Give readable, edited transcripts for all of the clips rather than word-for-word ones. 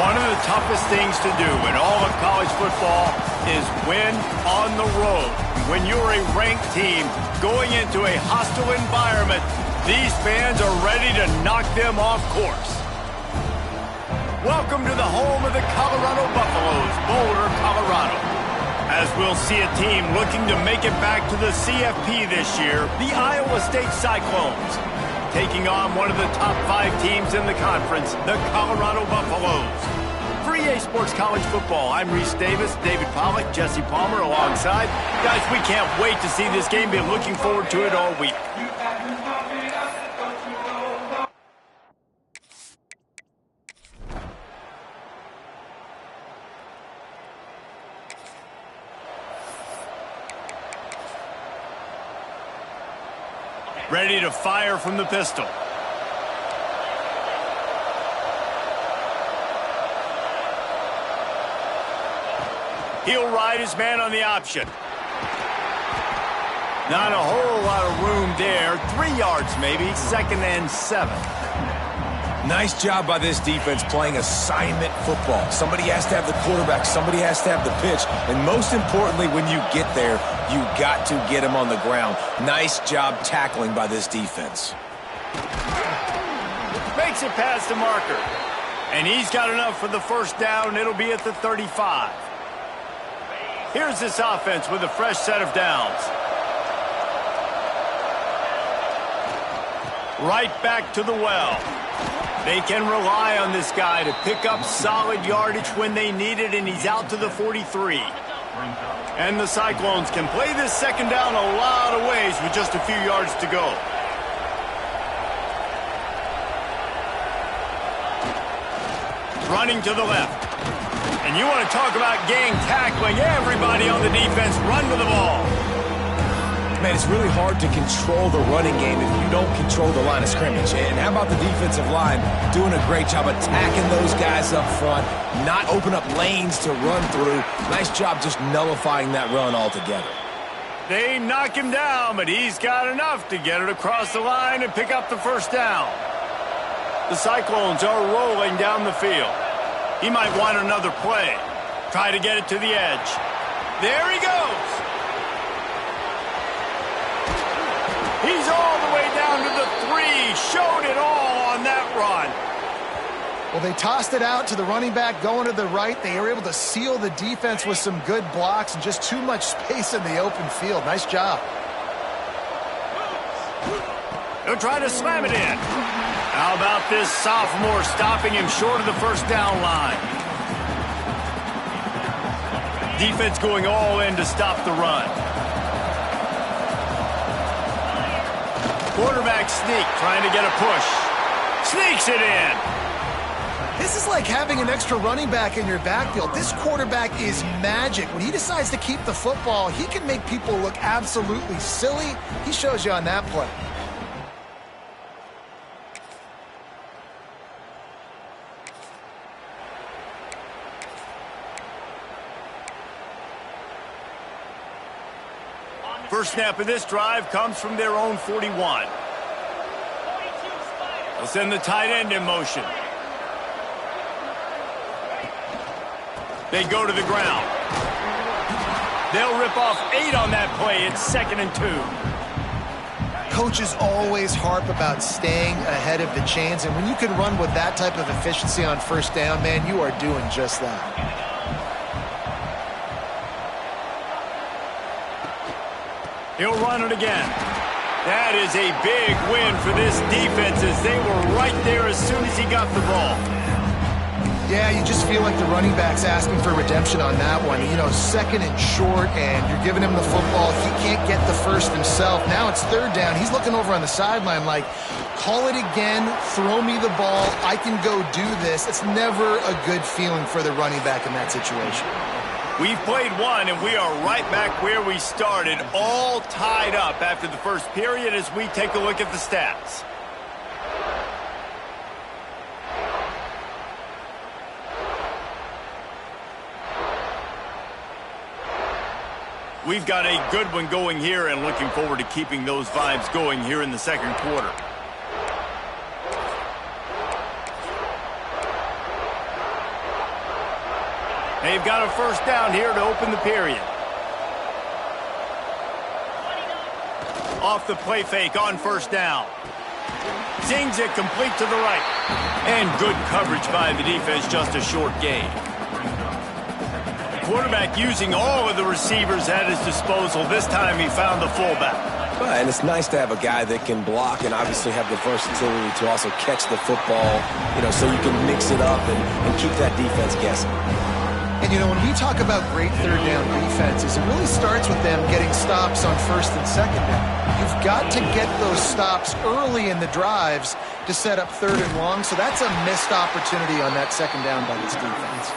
One of the toughest things to do in all of college football is win on the road. When you're a ranked team going into a hostile environment, these fans are ready to knock them off course. Welcome to the home of the Colorado Buffaloes, Boulder, Colorado. As we'll see a team looking to make it back to the CFP this year, the Iowa State Cyclones, taking on one of the top 5 teams in the conference, the Colorado Buffaloes. For EA Sports College Football, I'm Reese Davis, David Pollack, Jesse Palmer alongside. Guys, we can't wait to see this game. Been looking forward to it all week. Ready to fire from the pistol. He'll ride his man on the option. Not a whole lot of room there. 3 yards maybe, 2nd and 7. Nice job by this defense playing assignment football. Somebody has to have the quarterback, somebody has to have the pitch, and most importantly, when you get there, you got to get him on the ground. Nice job tackling by this defense. Makes it past the marker. And he's got enough for the first down. It'll be at the 35. Here's this offense with a fresh set of downs. Right back to the well. They can rely on this guy to pick up solid yardage when they need it, and he's out to the 43. And the Cyclones can play this second down a lot of ways with just a few yards to go. Running to the left. And you want to talk about gang tackling. Everybody on the defense run to the ball. Man, it's really hard to control the running game if you don't control the line of scrimmage. And how about the defensive line doing a great job attacking those guys up front, not open up lanes to run through. Nice job just nullifying that run altogether. They knock him down, but he's got enough to get it across the line and pick up the first down. The Cyclones are rolling down the field. He might want another play. Try to get it to the edge. There he goes. He's all the way down to the 3. Showed it all on that run. Well, they tossed it out to the running back going to the right. They were able to seal the defense with some good blocks and just too much space in the open field. Nice job. They'll try to slam it in. How about this sophomore stopping him short of the first down line? Defense going all in to stop the run. Quarterback sneak, trying to get a push. Sneaks it in. This is like having an extra running back in your backfield. This quarterback is magic. When he decides to keep the football, he can make people look absolutely silly. He shows you on that play. First snap of this drive comes from their own 41. They'll send the tight end in motion. They go to the ground. They'll rip off 8 on that play. It's 2nd and 2. Coaches always harp about staying ahead of the chains, and when you can run with that type of efficiency on first down, man, you are doing just that. He'll run it again. That is a big win for this defense as they were right there as soon as he got the ball. Yeah, you just feel like the running back's asking for redemption on that one. You know, 2nd and short, and you're giving him the football. He can't get the first himself. Now it's 3rd down. He's looking over on the sideline like, call it again, throw me the ball, I can go do this. It's never a good feeling for the running back in that situation. We've played one, and we are right back where we started, all tied up after the first period as we take a look at the stats. We've got a good one going here and looking forward to keeping those vibes going here in the second quarter. They've got a first down here to open the period. Off the play fake on first down. Zings it complete to the right. And good coverage by the defense, just a short gain. Quarterback using all of the receivers at his disposal. This time he found the fullback. And it's nice to have a guy that can block and obviously have the versatility to also catch the football, so you can mix it up and keep that defense guessing. And, when we talk about great third down defenses, it really starts with them getting stops on first and second down. You've got to get those stops early in the drives to set up third and long, so that's a missed opportunity on that second down by this defense.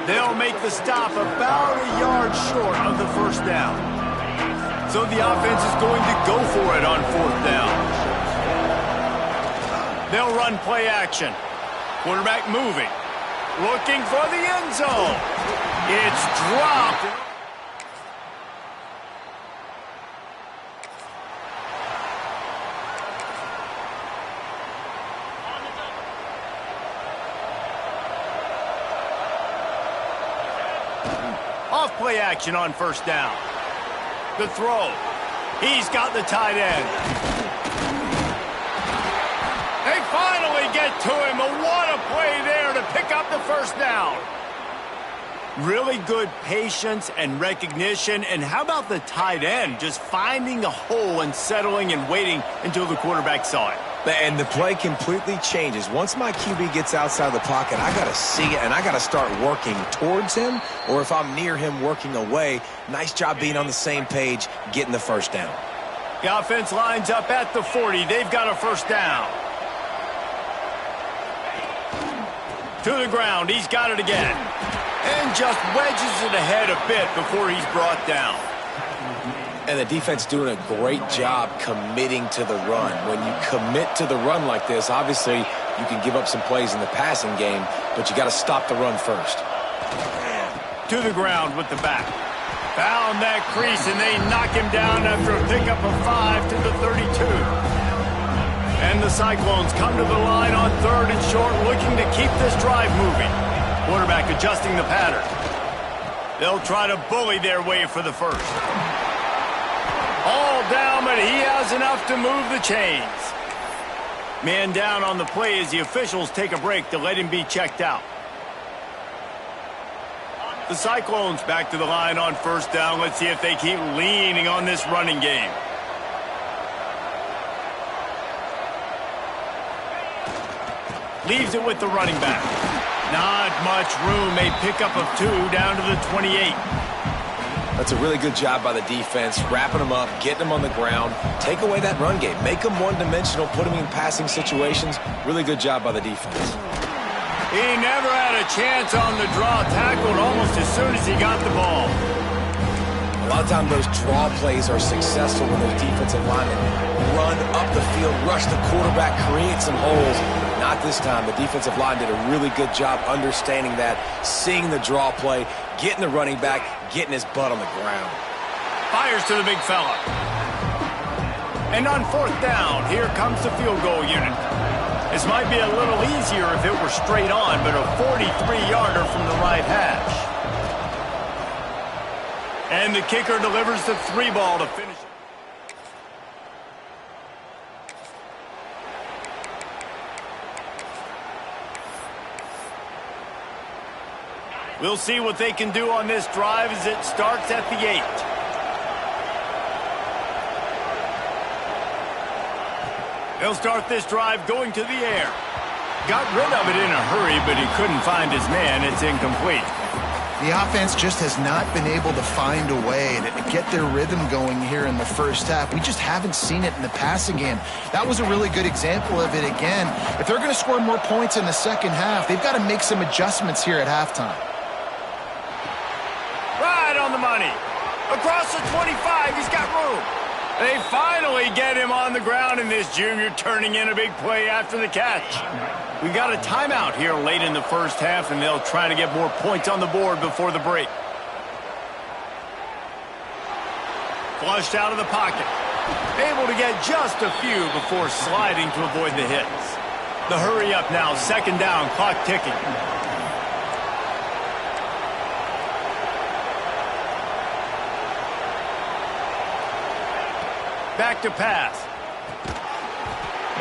They'll make the stop about a yard short of the first down. So the offense is going to go for it on fourth down. They'll run play action. Quarterback moving. Looking for the end zone. It's dropped. Off play action on first down. The throw. He's got the tight end. They finally get to him. What a play there to pick up the first down. Really good patience and recognition. And how about the tight end just finding a hole and settling and waiting until the quarterback saw it? And the play completely changes. Once my QB gets outside the pocket, I got to see it, and I got to start working towards him, or if I'm near him, working away. Nice job being on the same page, getting the first down. The offense lines up at the 40. They've got a first down. To the ground. He's got it again. And just wedges it ahead a bit before he's brought down. And the defense doing a great job committing to the run. When you commit to the run like this, obviously you can give up some plays in the passing game, but you got to stop the run first. To the ground with the back. Found that crease, and they knock him down after a pickup of 5 to the 32. And the Cyclones come to the line on third and short, looking to keep this drive moving. Quarterback adjusting the pattern. They'll try to bully their way for the first. All down, but he has enough to move the chains. Man down on the play as the officials take a break to let him be checked out. The Cyclones back to the line on first down. Let's see if they keep leaning on this running game. Leaves it with the running back. Not much room. A pickup of 2 down to the 28. That's a really good job by the defense, wrapping them up, getting them on the ground. Take away that run game. Make them one-dimensional, put them in passing situations. Really good job by the defense. He never had a chance on the draw, tackled almost as soon as he got the ball. A lot of times those draw plays are successful when those defensive linemen run up the field, rush the quarterback, create some holes. Not this time. The defensive line did a really good job understanding that, seeing the draw play, getting the running back, getting his butt on the ground. Fires to the big fella. And on fourth down, here comes the field goal unit. This might be a little easier if it were straight on, but a 43-yarder from the right hash. And the kicker delivers the 3-ball to finish it. We'll see what they can do on this drive as it starts at the 8. They'll start this drive going to the air. Got rid of it in a hurry, but he couldn't find his man. It's incomplete. The offense just has not been able to find a way to get their rhythm going here in the first half. We just haven't seen it in the passing game. That was a really good example of it again. If they're going to score more points in the second half, they've got to make some adjustments here at halftime. Right on the money. Across the 25, he's got room. They finally get him on the ground, and this junior turning in a big play after the catch. We got a timeout here late in the first half, and they'll try to get more points on the board before the break. Flushed out of the pocket. Able to get just a few before sliding to avoid the hits. The hurry up now, second down, clock ticking. Back to pass.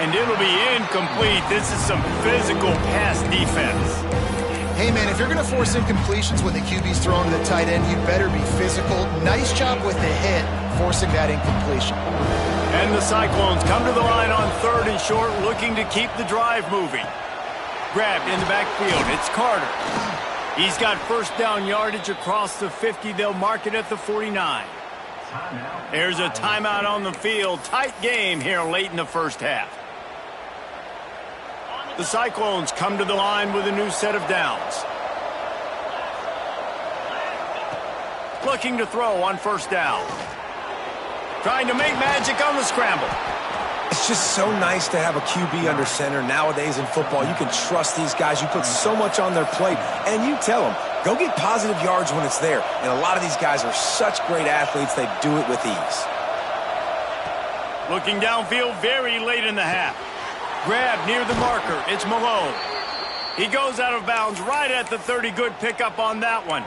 And it'll be incomplete. This is some physical pass defense. Hey, man, if you're going to force incompletions when the QB's thrown to the tight end, you better be physical. Nice job with the hit, forcing that incompletion. And the Cyclones come to the line on 3rd and short, looking to keep the drive moving. Grabbed in the backfield. It's Carter. He's got first down yardage across the 50. They'll mark it at the 49. There's a timeout on the field. Tight game here late in the first half. The Cyclones come to the line with a new set of downs. Looking to throw on first down. Trying to make magic on the scramble. It's just so nice to have a QB under center nowadays in football. You can trust these guys. You put so much on their plate, and you tell them, go get positive yards when it's there. And a lot of these guys are such great athletes, they do it with ease. Looking downfield very late in the half. Grab near the marker. It's Malone. He goes out of bounds right at the 30. Good pickup on that one.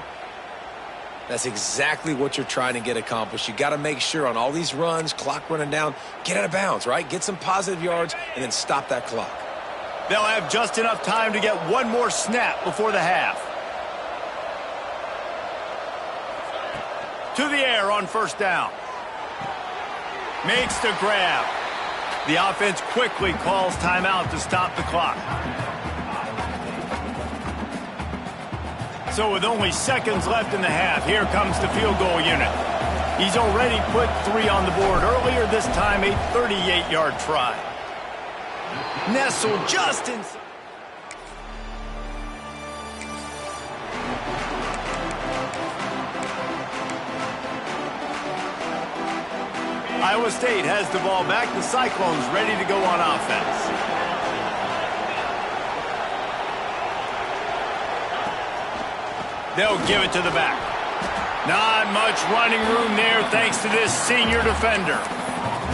That's exactly what you're trying to get accomplished. You got to make sure on all these runs, clock running down, get out of bounds, right? Get some positive yards and then stop that clock. They'll have just enough time to get one more snap before the half. To the air on first down. Makes the grab. The offense quickly calls timeout to stop the clock. So with only seconds left in the half, here comes the field goal unit. He's already put 3 on the board earlier, this time a 38-yard try. Nestled just inside. Iowa State has the ball back. The Cyclones ready to go on offense. They'll give it to the back. Not much running room there thanks to this senior defender.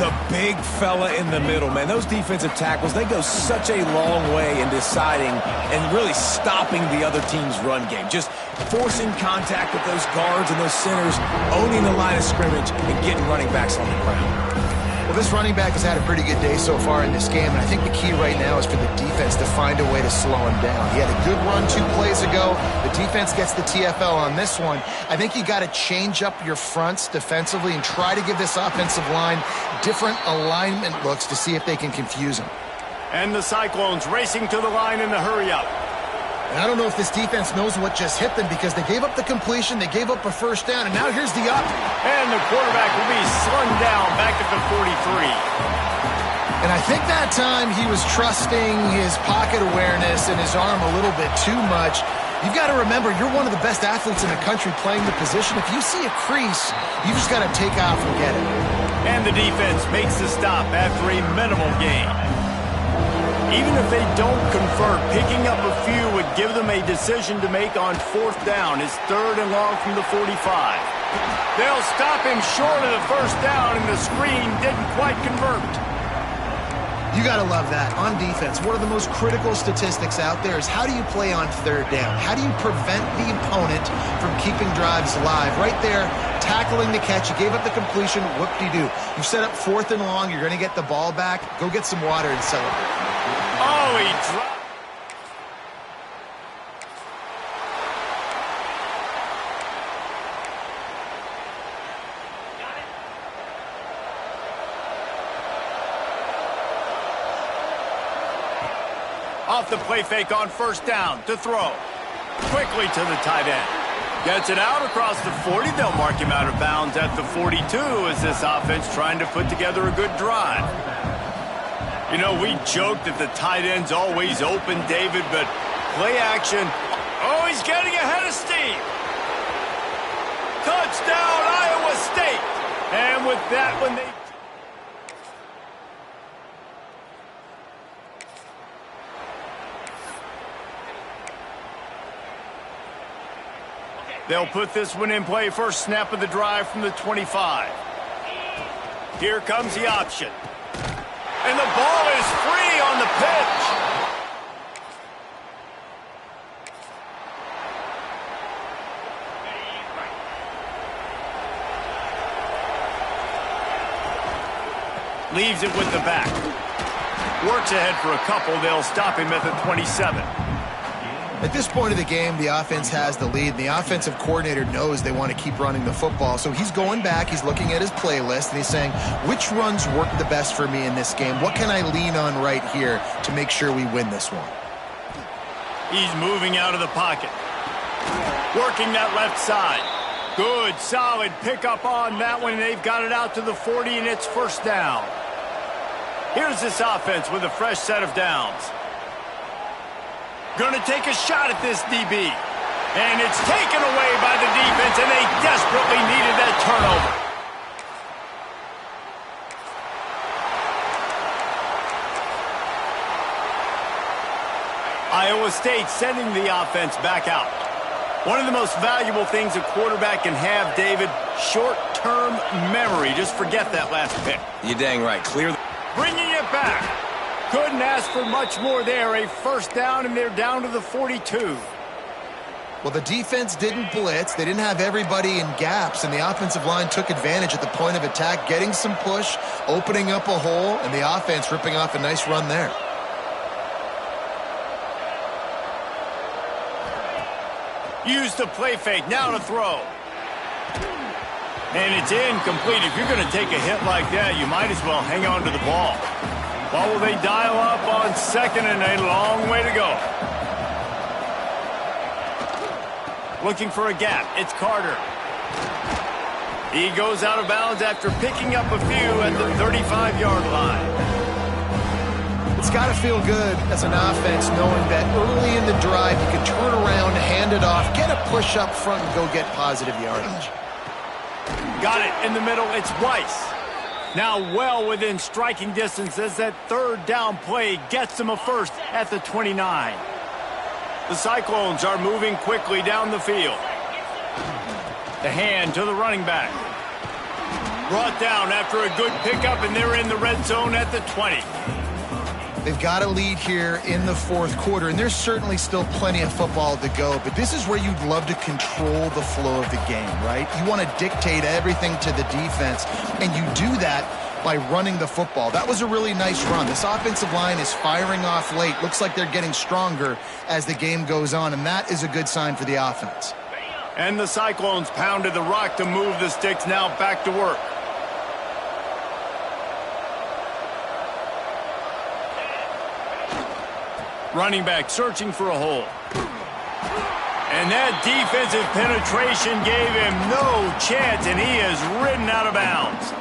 The big fella in the middle, man. Those defensive tackles, they go such a long way in deciding and really stopping the other team's run game. Just forcing contact with those guards and those centers, owning the line of scrimmage, and getting running backs on the ground. Well, this running back has had a pretty good day so far in this game, and I think the key right now is for the defense to find a way to slow him down. He had a good run 2 plays ago. The defense gets the TFL on this one. I think you got to change up your fronts defensively and try to give this offensive line different alignment looks to see if they can confuse him. And the Cyclones racing to the line in the hurry-up. And I don't know if this defense knows what just hit them because they gave up the completion, they gave up a first down, and now here's the up. And the quarterback will be slung down back at the 43. And I think that time he was trusting his pocket awareness and his arm a little bit too much. You've got to remember, you're one of the best athletes in the country playing the position. If you see a crease, you just got to take off and get it. And the defense makes the stop after a minimal gain. Even if they don't convert, picking up a few would give them a decision to make on 4th down. It's 3rd and long from the 45. They'll stop him short of the first down, and the screen didn't quite convert. You got to love that. On defense, one of the most critical statistics out there is how do you play on 3rd down? How do you prevent the opponent from keeping drives alive? Right there, tackling the catch. You gave up the completion. Whoop-de-doo. You've set up 4th and long. You're going to get the ball back. Go get some water and celebrate. Oh, he dropped. Off the play fake on first down to throw. Quickly to the tight end. Gets it out across the 40. They'll mark him out of bounds at the 42 as this offense trying to put together a good drive. You know, we joked that the tight end's always open, David, but play action. Oh, he's getting ahead of steam. Touchdown, Iowa State. And with that one, they'll put this one in play. First snap of the drive from the 25. Here comes the option. And the ball is free on the pitch. Leaves it with the back. Works ahead for a couple. They'll stop him at the 27. At this point of the game, the offense has the lead. The offensive coordinator knows they want to keep running the football. So he's going back, he's looking at his playlist, and he's saying, which runs work the best for me in this game? What can I lean on right here to make sure we win this one? He's moving out of the pocket. Working that left side. Good, solid pickup on that one. They've got it out to the 40, and it's first down. Here's this offense with a fresh set of downs. Going to take a shot at this DB. And it's taken away by the defense, and they desperately needed that turnover. Iowa State sending the offense back out. One of the most valuable things a quarterback can have, David, short-term memory. Just forget that last pick. You're dang right. Clear. Bringing it back. Couldn't ask for much more there. A first down, and they're down to the 42. Well, the defense didn't blitz. They didn't have everybody in gaps, and the offensive line took advantage at the point of attack, getting some push, opening up a hole, and the offense ripping off a nice run there. Use the play fake. Now to throw. And it's incomplete. If you're going to take a hit like that, you might as well hang on to the ball. What will they dial up on second, and a long way to go. Looking for a gap. It's Carter. He goes out of bounds after picking up a few at the 35-yard line. It's got to feel good as an offense knowing that early in the drive you can turn around, hand it off, get a push up front, and go get positive yardage. Got it in the middle. It's Weiss. Now well within striking distance as that third down play gets them a first at the 29. The Cyclones are moving quickly down the field. The hand to the running back. Brought down after a good pickup, and they're in the red zone at the 20. They've got a lead here in the fourth quarter, and there's certainly still plenty of football to go, but this is where you'd love to control the flow of the game, right? You want to dictate everything to the defense, and you do that by running the football. That was a really nice run. This offensive line is firing off late. Looks like they're getting stronger as the game goes on, and that is a good sign for the offense. And the Cyclones pounded the rock to move the sticks. Now back to work. Running back searching for a hole. And that defensive penetration gave him no chance, and he is ridden out of bounds.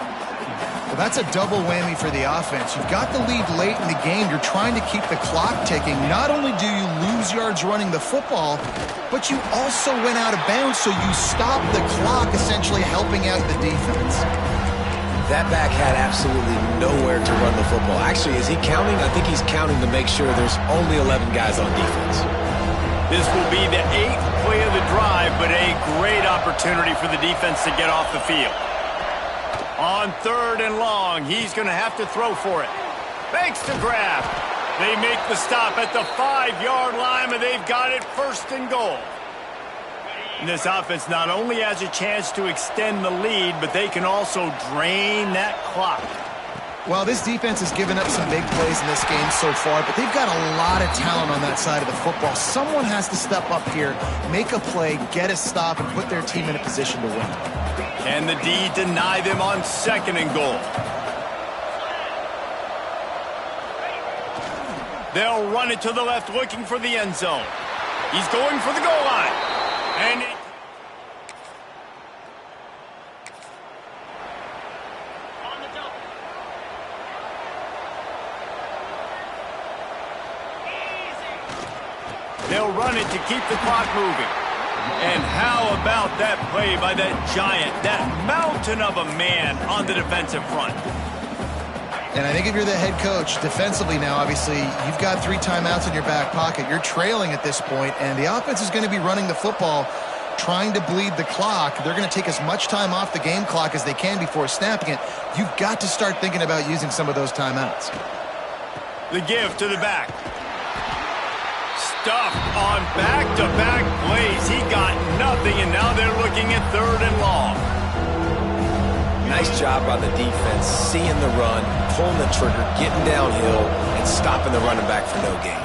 Well, that's a double whammy for the offense. You've got the lead late in the game. You're trying to keep the clock ticking. Not only do you lose yards running the football, but you also went out of bounds, so you stopped the clock, essentially helping out the defense. That back had absolutely nowhere to run the football. Actually, is he counting? I think he's counting to make sure there's only 11 guys on defense. This will be the 8th play of the drive, but a great opportunity for the defense to get off the field. On third and long, he's going to have to throw for it. Fakes the grab. They make the stop at the 5-yard line, and they've got it first and goal. And this offense not only has a chance to extend the lead, but they can also drain that clock. Well, this defense has given up some big plays in this game so far, but they've got a lot of talent on that side of the football. Someone has to step up here, make a play, get a stop, and put their team in a position to win. Can the D deny them on second and goal? They'll run it to the left, looking for the end zone. He's going for the goal line. And they'll run it to keep the clock moving. And how about that play by that giant, that mountain of a man on the defensive front? And I think if you're the head coach, defensively now, obviously, you've got 3 timeouts in your back pocket. You're trailing at this point, and the offense is going to be running the football, trying to bleed the clock. They're going to take as much time off the game clock as they can before snapping it. You've got to start thinking about using some of those timeouts. The give to the back. Stuffed on back-to-back plays. He got nothing, and now they're looking at third and long. Nice job by the defense, seeing the run, pulling the trigger, getting downhill, and stopping the running back for no gain.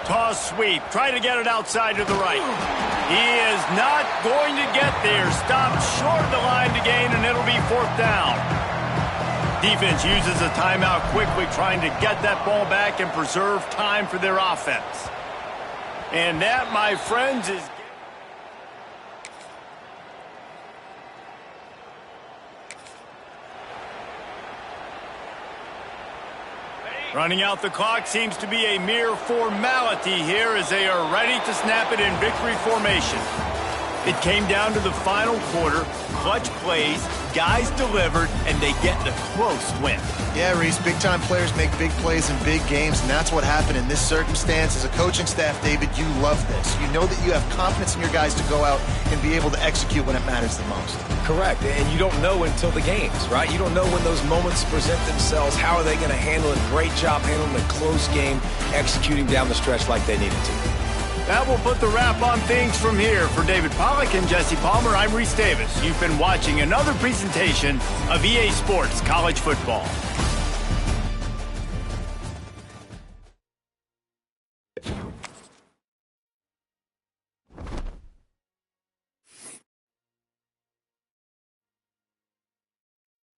Toss sweep. Try to get it outside to the right. He is not going to get there. Stopped short of the line to gain, and it'll be 4th down. Defense uses a timeout quickly, trying to get that ball back and preserve time for their offense. And that, my friends, is... Running out the clock seems to be a mere formality here as they are ready to snap it in victory formation. It came down to the final quarter, clutch plays, guys delivered, and they get the close win. Yeah, Reese, big-time players make big plays in big games, and that's what happened in this circumstance. As a coaching staff, David, you love this. You know that you have confidence in your guys to go out and be able to execute when it matters the most. Correct, and you don't know until the games, right? You don't know when those moments present themselves. How are they going to handle it? Great job handling a close game, executing down the stretch like they needed to. That will put the wrap on things from here. For David Pollack and Jesse Palmer, I'm Reese Davis. You've been watching another presentation of EA Sports College Football.